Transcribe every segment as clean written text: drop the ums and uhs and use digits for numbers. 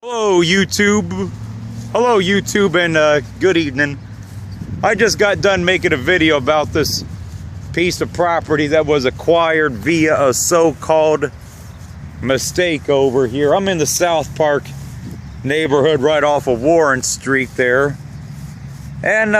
Hello YouTube. Hello YouTube, and good evening. I just got done making a video about this piece of property that was acquired via a so-called mistake over here. I'm in the South Park neighborhood right off of Warren Street there. And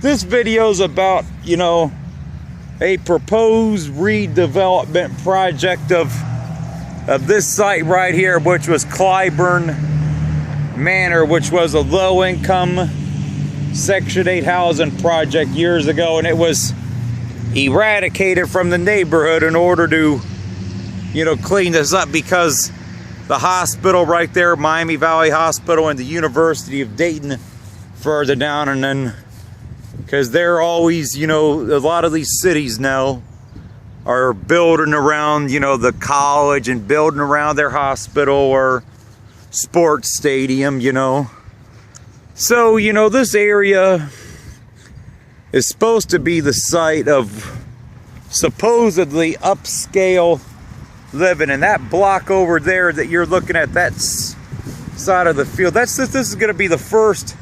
this video is about, a proposed redevelopment project of this site right here, which was Clyburn Manor, which was a low-income Section 8 housing project years ago, and it was eradicated from the neighborhood in order to, clean this up, because the hospital right there, Miami Valley Hospital, and the University of Dayton further down, and then because they're always, a lot of these cities now are building around, the college and building around their hospital or sports stadium, So, this area is supposed to be the site of supposedly upscale living. And that block over there that you're looking at, that side of the field, this is going to be the first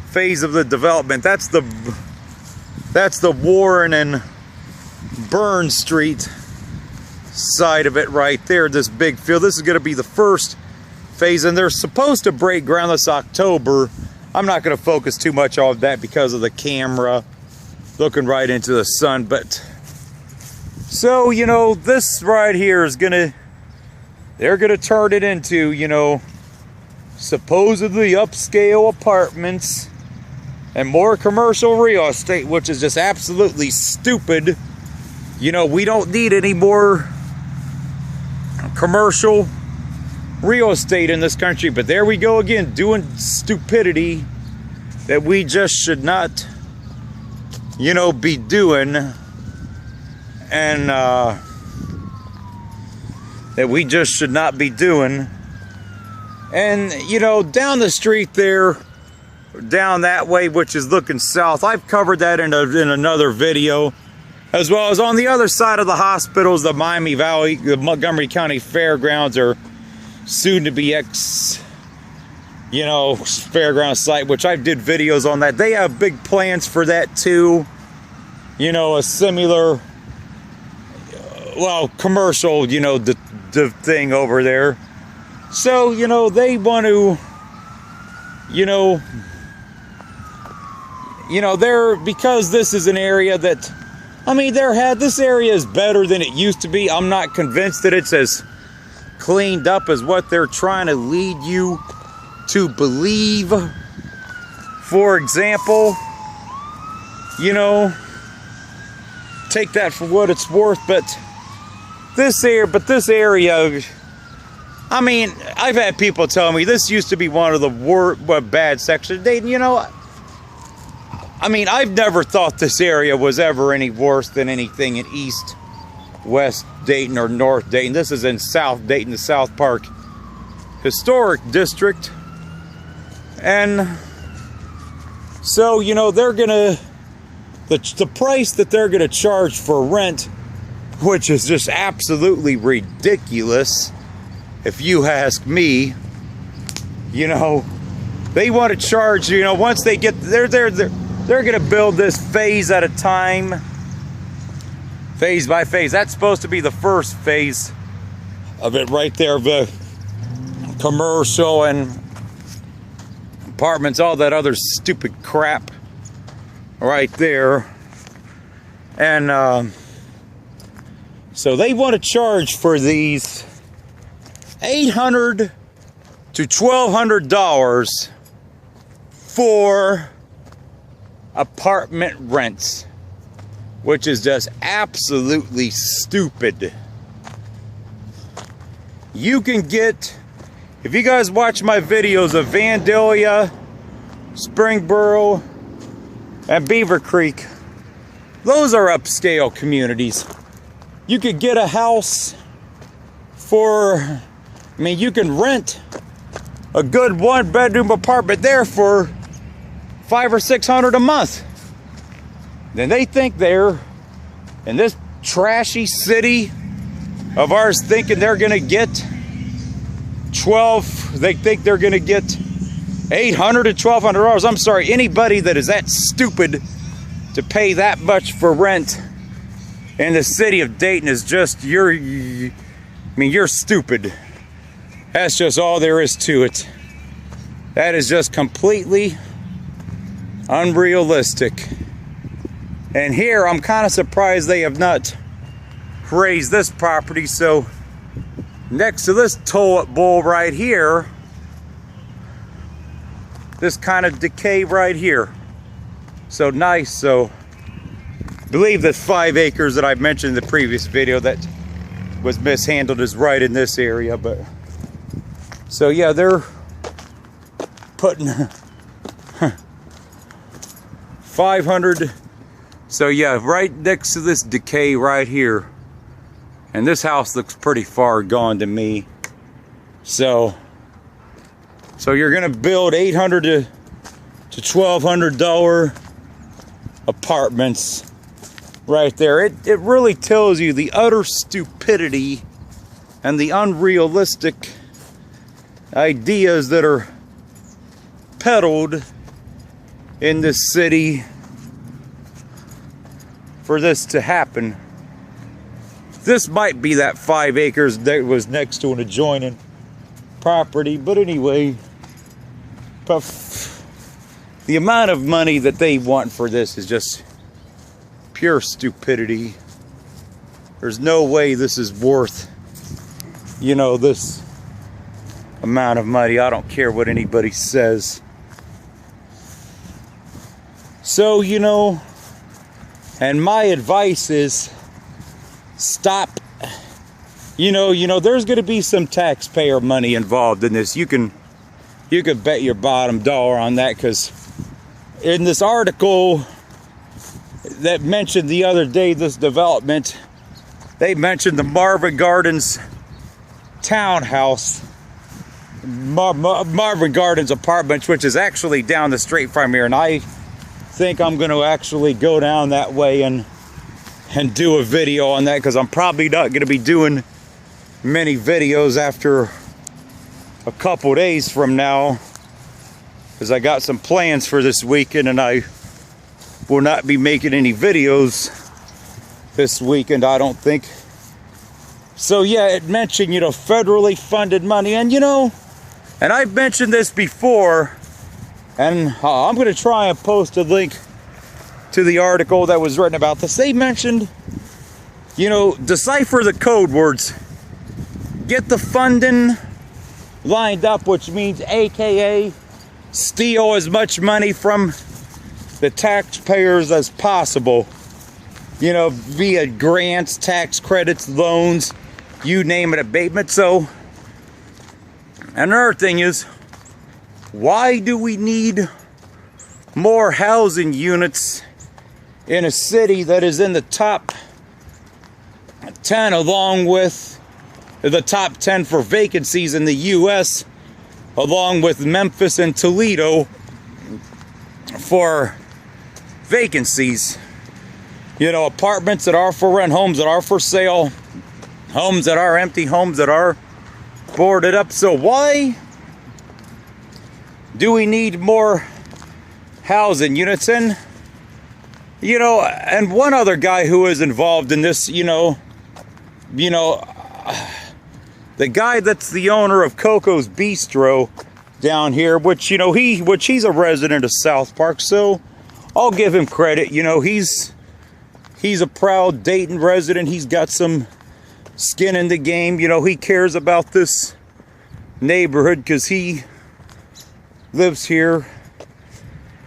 phase of the development. That's the Warren and Burn Street side of it right there, this big field. This is going to be the first phase, and they're supposed to break ground this October. I'm not going to focus too much on that because of the camera looking right into the sun, but so, this right here is they're going to turn it into, supposedly upscale apartments and more commercial real estate, which is just absolutely stupid. We don't need any more commercial real estate in this country, but there we go again, doing stupidity that we just should not, be doing, and that we just should not be doing. And, down the street there, down that way, which is looking south, I've covered that in another video, as well as on the other side of the hospitals, the Miami Valley, the Montgomery County Fairgrounds are soon to be fairground site, which I did videos on that. They have big plans for that too. A similar, commercial, the thing over there. So, they want to, because this is an area that, this area is better than it used to be. I'm not convinced that it's as cleaned up as what they're trying to lead you to believe. For example, take that for what it's worth, but this area, I've had people tell me this used to be one of the bad sections of Dayton. I've never thought this area was ever any worse than anything in East, West Dayton, or North Dayton. This is in South Dayton, the South Park Historic District. And so, they're gonna, the price that they're gonna charge for rent, which is just absolutely ridiculous, if you ask me, they want to charge, once they get, they're going to build this phase at a time, phase by phase. That's supposed to be the first phase of it right there, the commercial and apartments, all that other stupid crap right there. And so they want to charge for these $800 to $1,200 for apartment rents, which is just absolutely stupid. You can get, if you guys watch my videos of Vandalia, Springboro, and Beaver Creek, those are upscale communities. You could get a house for, you can rent a good one-bedroom apartment there for $500 or $600 a month. Then they think they're in this trashy city of ours, thinking they're gonna get they think they're gonna get $800 to $1,200. I'm sorry, anybody that is that stupid to pay that much for rent in the city of Dayton is just, you're stupid. That's just all there is to it. That is just completely unrealistic. And here, I'm kind of surprised they have not raised this property. So next to this toilet bowl right here, this kind of decay right here. So nice. So I believe that 5 acres that I've mentioned in the previous video that was mishandled is right in this area. But so yeah, they're putting 500. So yeah, right next to this decay right here. And this house looks pretty far gone to me. So you're gonna build $800 to $1,200 apartments right there. It really tells you the utter stupidity and the unrealistic ideas that are peddled in this city for this to happen. This might be that 5 acres that was next to an adjoining property, but anyway, the amount of money that they want for this is just pure stupidity. There's no way this is worth, this amount of money. I don't care what anybody says. So, and my advice is stop. There's going to be some taxpayer money involved in this. You can bet your bottom dollar on that, because in this article that mentioned the other day, this development, they mentioned the Marvin Gardens townhouse, Marvin Gardens Apartments, which is actually down the street from here. And I think I'm going to actually go down that way and do a video on that, because I'm probably not going to be doing many videos after a couple days from now, because I got some plans for this weekend and I will not be making any videos this weekend, I don't think. So yeah, it mentioned, federally funded money, and and I've mentioned this before, and I'm going to try and post a link to the article that was written about this. They mentioned, decipher the code words, get the funding lined up, which means AKA steal as much money from the taxpayers as possible, via grants, tax credits, loans, you name it, abatement. So another thing is, why do we need more housing units in a city that is in the top 10, along with the top 10 for vacancies in the US, along with Memphis and Toledo for vacancies? Apartments that are for rent, homes that are for sale, homes that are empty, homes that are boarded up. So why do we need more housing units? And and one other guy who is involved in this, the guy that's the owner of Coco's Bistro down here, which he's a resident of South Park, so I'll give him credit. He's a proud Dayton resident. He's got some skin in the game. He cares about this neighborhood because he lives here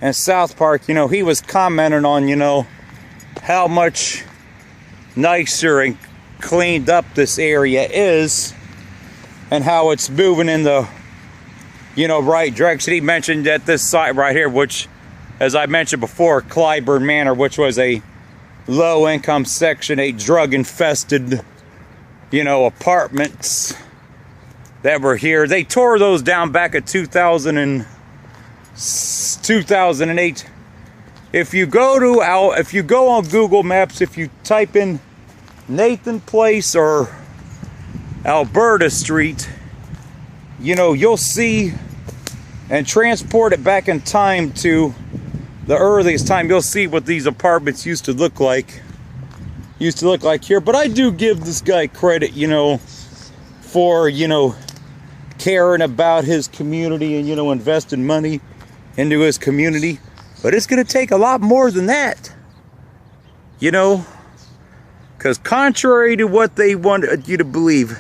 in South Park. He was commenting on, how much nicer and cleaned up this area is and how it's moving in the, right direction. He mentioned that this site right here, which, as I mentioned before, Clyburn Manor, which was a low-income Section 8 drug-infested, apartments that were here. They tore those down back in 2008. If you go on Google Maps, if you type in Nathan Place or Alberta Street, you know, you'll see and transport it back in time to the earliest time, you'll see what these apartments used to look like here. But I do give this guy credit, you know, for, you know, caring about his community and, you know, investing money into his community. But it's going to take a lot more than that, you know, because contrary to what they want you to believe,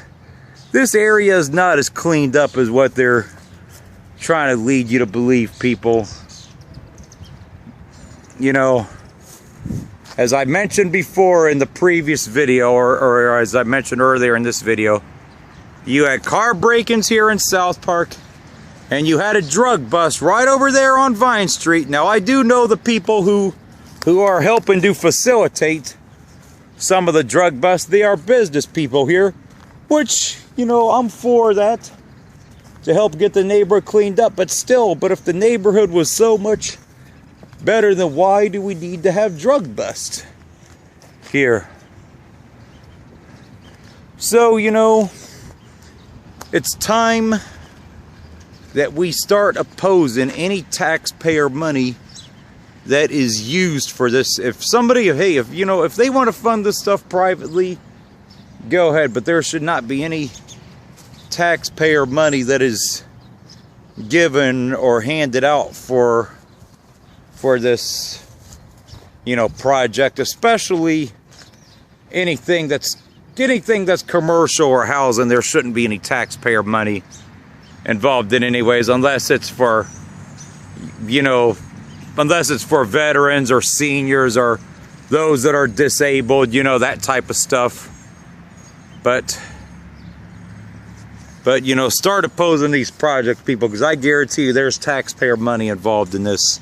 this area is not as cleaned up as what they're trying to lead you to believe, people. You know, as I mentioned before in the previous video, or as I mentioned earlier in this video, you had car break-ins here in South Park, and you had a drug bust right over there on Vine Street. Now, I do know the people who are helping to facilitate some of the drug busts. They are business people here, which, you know, I'm for that, to help get the neighborhood cleaned up. But still, if the neighborhood was so much better, then why do we need to have drug busts here? So, you know, it's time that we start opposing any taxpayer money that is used for this. If somebody, hey, if you know, if they want to fund this stuff privately, go ahead, but there should not be any taxpayer money that is given or handed out for this, you know, project, especially anything that's commercial or housing. There shouldn't be any taxpayer money involved in anyways, unless it's for, you know, unless it's for veterans or seniors or those that are disabled, you know, that type of stuff. But you know, start opposing these projects, people, because I guarantee you there's taxpayer money involved in this.